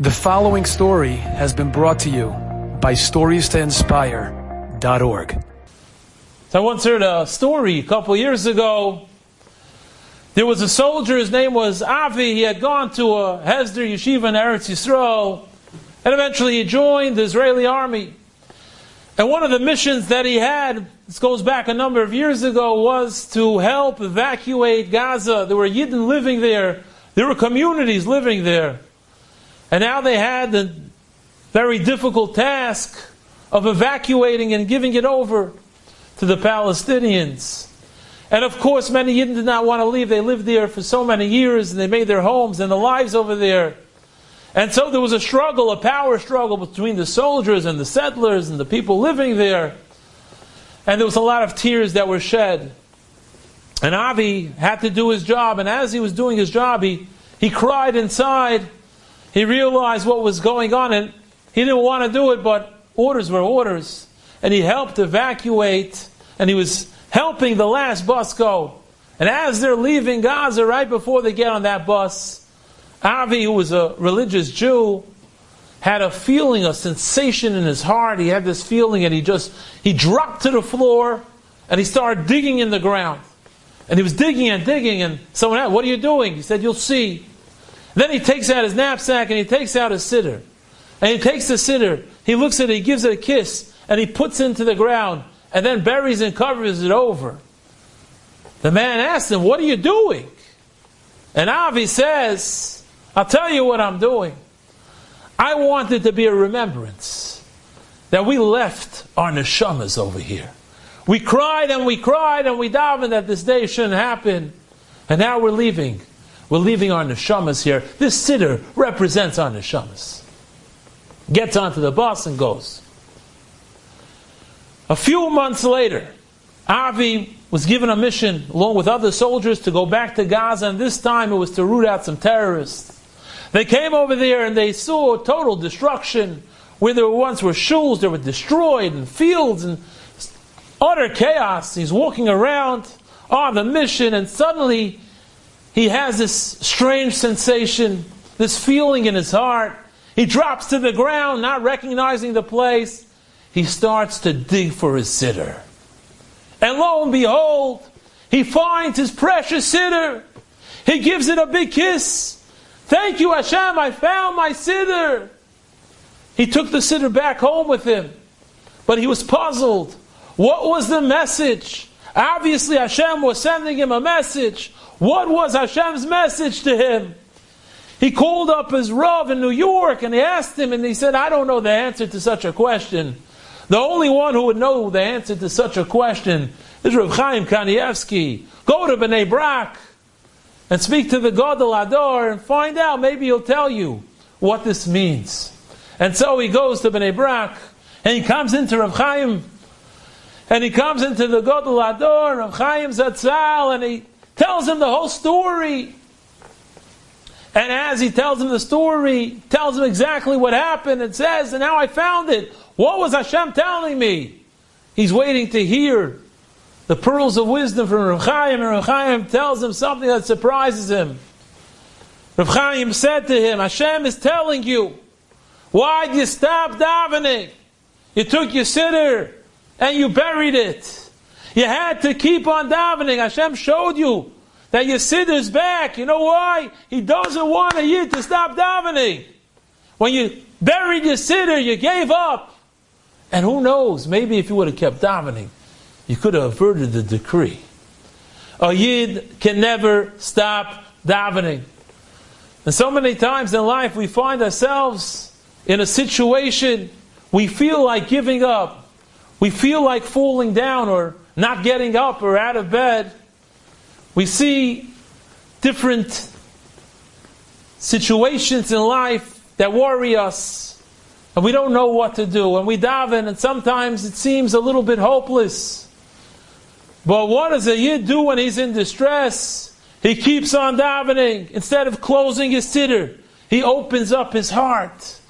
The following story has been brought to you by StoriesToInspire.org. So I once heard a story a couple years ago. There was a soldier, his name was Avi. He had gone to a Hesder Yeshiva in Eretz Yisrael, and eventually he joined the Israeli army. And one of the missions that he had, this goes back a number of years ago, was to help evacuate Gaza. There were Yidden living there. There were communities living there. And now they had the very difficult task of evacuating and giving it over to the Palestinians. And of course, many Yidden did not want to leave. They lived there for so many years, and they made their homes and their lives over there. And so there was a struggle, a power struggle between the soldiers and the settlers and the people living there. And there was a lot of tears that were shed. And Avi had to do his job, and as he was doing his job, he cried inside. He realized what was going on, and he didn't want to do it, but orders were orders. And he helped evacuate, and he was helping the last bus go. And as they're leaving Gaza, right before they get on that bus, Avi, who was a religious Jew, had a feeling, a sensation in his heart. He had this feeling, and he dropped to the floor, and he started digging in the ground. And he was digging and digging, and someone asked, "What are you doing?" He said, "You'll see." Then he takes out his knapsack and he takes out his siddur. And he takes the siddur, he looks at it, he gives it a kiss, and he puts it into the ground, and then buries and covers it over. The man asked him, "What are you doing?" And Avi says, "I'll tell you what I'm doing. I want it to be a remembrance that we left our neshamas over here. We cried and we davened that this day shouldn't happen. And now we're leaving. We're leaving our neshamas here. This siddur represents our neshamas." Gets onto the bus and goes. A few months later, Avi was given a mission along with other soldiers to go back to Gaza, and this time it was to root out some terrorists. They came over there and they saw total destruction. Where there once were shuls, they were destroyed, and fields, and utter chaos. He's walking around on the mission, and suddenly he has this strange sensation, this feeling in his heart. He drops to the ground, not recognizing the place. He starts to dig for his siddur. And lo and behold, he finds his precious siddur. He gives it a big kiss. "Thank you, Hashem, I found my siddur." He took the siddur back home with him, but he was puzzled. What was the message? Obviously, Hashem was sending him a message. What was Hashem's message to him? He called up his Rav in New York and he asked him, and he said, "I don't know the answer to such a question. The only one who would know the answer to such a question is Rav Chaim Kanievsky. Go to Bnei Brak and speak to the Gadol Ador and find out. Maybe he'll tell you what this means." And so he goes to Bnei Brak and he comes into Rav Chaim, and he comes into the Gadol Ador, Rav Chaim Zatzal, and he tells him the whole story. And as he tells him the story, tells him exactly what happened, and says, "And now I found it. What was Hashem telling me?" He's waiting to hear the pearls of wisdom from Rav Chaim, and Rav Chaim tells him something that surprises him. Rav Chaim said to him, "Hashem is telling you, why'd you stop davening? You took your siddur and you buried it. You had to keep on davening. Hashem showed you that your siddur's back. You know why? He doesn't want a yid to stop davening. When you buried your siddur, you gave up. And who knows, maybe if you would have kept davening, you could have averted the decree. A yid can never stop davening." And so many times in life we find ourselves in a situation we feel like giving up. We feel like falling down or not getting up or out of bed. We see different situations in life that worry us, and we don't know what to do. And we daven, and sometimes it seems a little bit hopeless. But what does a yid do when he's in distress? He keeps on davening. Instead of closing his siddur, he opens up his heart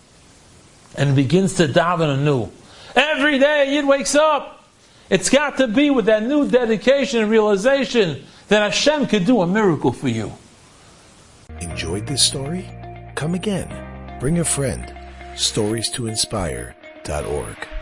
and begins to daven anew. Every day a yid wakes up. It's got to be with that new dedication and realization that Hashem could do a miracle for you. Enjoyed this story? Come again. Bring a friend. StoriesToInspire.org.